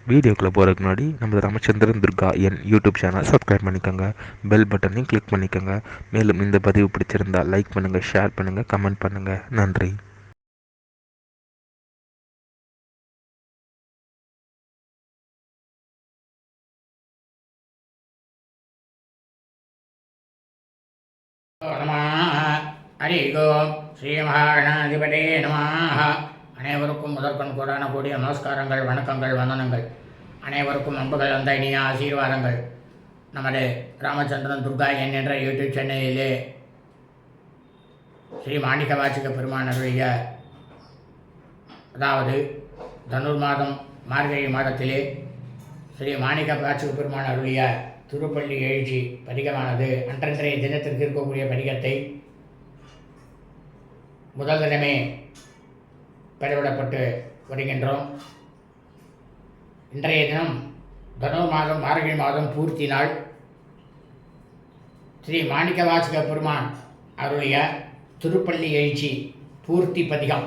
வீடியோக்குள்ளே போகிறதுக்கு முன்னாடி நம்ம ராமச்சந்திரன் துர்கா என் யூடியூப் சேனல் சப்ஸ்கிரைப் பண்ணிக்கோங்க, பெல் பட்டனையும் கிளிக் பண்ணிக்கோங்க. மேலும் இந்த பதிவு பிடிச்சிருந்தால் லைக் பண்ணுங்கள், ஷேர் பண்ணுங்கள், கமெண்ட் பண்ணுங்கள். நன்றி. ஹரி ஓம் ஸ்ரீ மகாகணாதிபதே நமः. அனைவருக்கும் முதற்கண் கூடான கூடிய நமஸ்காரங்கள், வணக்கங்கள், வந்தனங்கள். அனைவருக்கும் அன்புகள் அந்த இனிய ஆசீர்வாதங்கள். நமது ராமச்சந்திரன் துர்கா என் என்ற யூடியூப் சேனலிலே ஸ்ரீ மாணிக்க வாசக பெருமானுடைய, அதாவது தனுர் மாதம் மார்கழி மாதத்திலே ஸ்ரீ மாணிக்க வாசக பெருமானுடைய திருப்பள்ளி எழுச்சி பதிகமானது அன்றன்றைய தினத்திற்கு இருக்கக்கூடிய பதிகத்தை முதல் தினமே பெறவிடப்பட்டு வருகின்றோம். இன்றைய தினம் தனுர் மாதம் மார்கழி மாதம் பூர்த்தி நாள். ஸ்ரீ மாணிக்க வாசக பெருமான் அவருடைய திருப்பள்ளி எழுச்சி பூர்த்தி பதிகம்.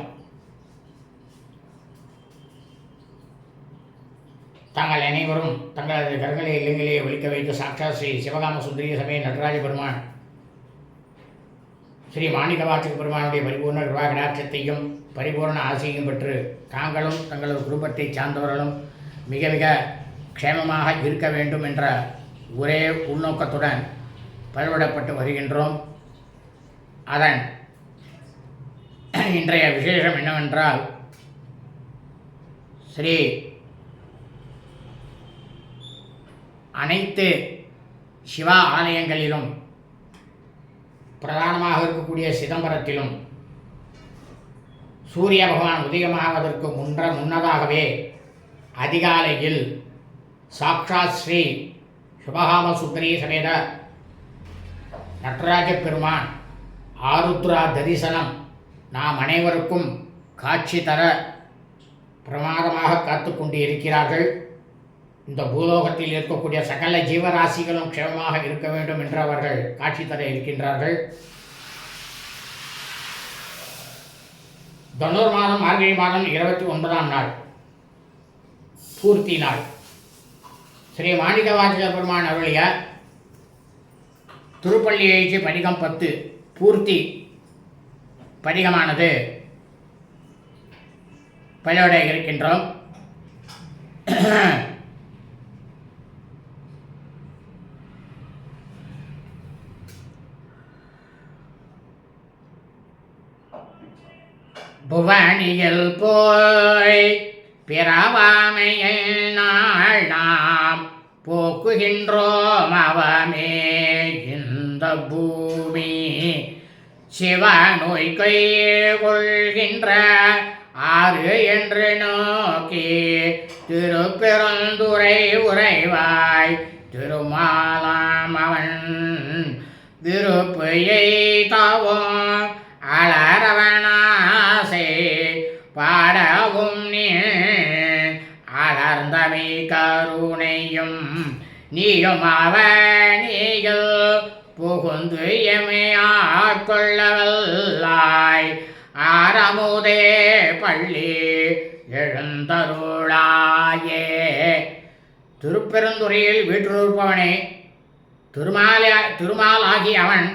தாங்கள் அனைவரும் தங்களது கரங்களை இல்லங்களே ஒழிக்க வைத்து சாட்சாத் ஸ்ரீ சிவகாம சுந்தரிய சமய நடராஜ பெருமான் ஸ்ரீ மாணிக்க வாசக பெருமானுடைய பரிபூர்ண கிருபாகடாட்சத்தையும் பரிபூர்ண ஆசையும் பெற்று தாங்களும் தங்களது குடும்பத்தை சார்ந்தவர்களும் மிக மிக க்ஷேமமாக இருக்க வேண்டும் என்ற ஒரே உள்நோக்கத்துடன் பரவிடப்பட்டு வருகின்றோம். அதன் இன்றைய விசேஷம் என்னவென்றால், ஸ்ரீ அனைத்து சிவா ஆலயங்களிலும் பிரதானமாக இருக்கக்கூடிய சிதம்பரத்திலும் சூரிய பகவான் உதயமாவதற்கு முன்னதாகவே அதிகாலையில் சாக்ஷாத் ஸ்ரீ சிவகாம சுந்தரி சமேத நடராஜ பெருமான் ஆருத்ரா தரிசனம் நாம் அனைவருக்கும் காட்சி தர பிரமாதமாக காத்து கொண்டு இருக்கிறார்கள். இந்த பூலோகத்தில் இருக்கக்கூடிய சகல ஜீவராசிகளும் க்ஷேமமாக இருக்க வேண்டும் என்று அவர்கள் காட்சி தர இருக்கின்றார்கள். தனுர் மாதம் மார்கழி மாதம் 29ஆம் நாள் பூர்த்தி நாள். ஸ்ரீ மாணிக்க வாசக பெருமான் அருளிய திருப்பள்ளி எழுச்சி பதிகம் 10 பூர்த்தி பதிகமானது பயிலோட இருக்கின்றோம். புவனியில் போய் பிறவாமையில் நாள் நாம் போக்குகின்றோம். அவமே இந்த பூமி சிவநோய் கை கொள்கின்ற ஆறு என்று நோக்கி திருப்பெருந்துறை உறைவாய் திருமாலாம் அவன் விருப்பையை தாவும் அலரவனாசை பாடவும் நீ அலர்ந்தமை கருணையும் நீயும் அவனியில் புகுந்து எமையாட்கொள்ளவல்லாய் ஆரமுதே பள்ளி எழுந்தருளாயே. திருப்பெருந்துறையில் வீற்றிருப்பவனே, திருமாலாகி அவன்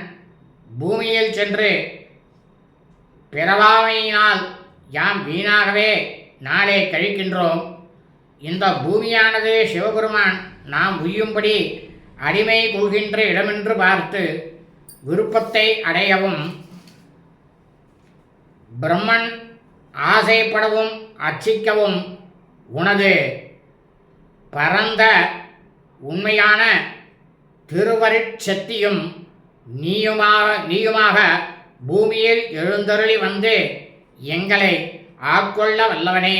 பூமியில் சென்று பிறவாமையினால் யாம் வீணாகவே நாளே கழிக்கின்றோம். இந்த பூமியானது சிவபெருமான் நாம் உய்யும்படி அடிமை கொள்கின்ற இடமென்று பார்த்து விருப்பத்தை அடையவும் பிரம்மன் ஆசைப்படவும் அர்ச்சிக்கவும் உனது பரந்த உண்மையான திருவருட்சக்தியும் நீயுமாக பூமியில் எழுந்தருளி வந்து எங்களை ஆட்கொள்ள வல்லவனே,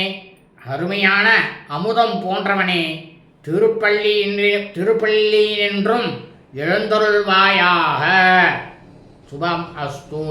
அருமையான அமுதம் போன்றவனே, திருப்பள்ளி என்றும் எழுந்தருள்வாயாக. சுபம் அஸ்து.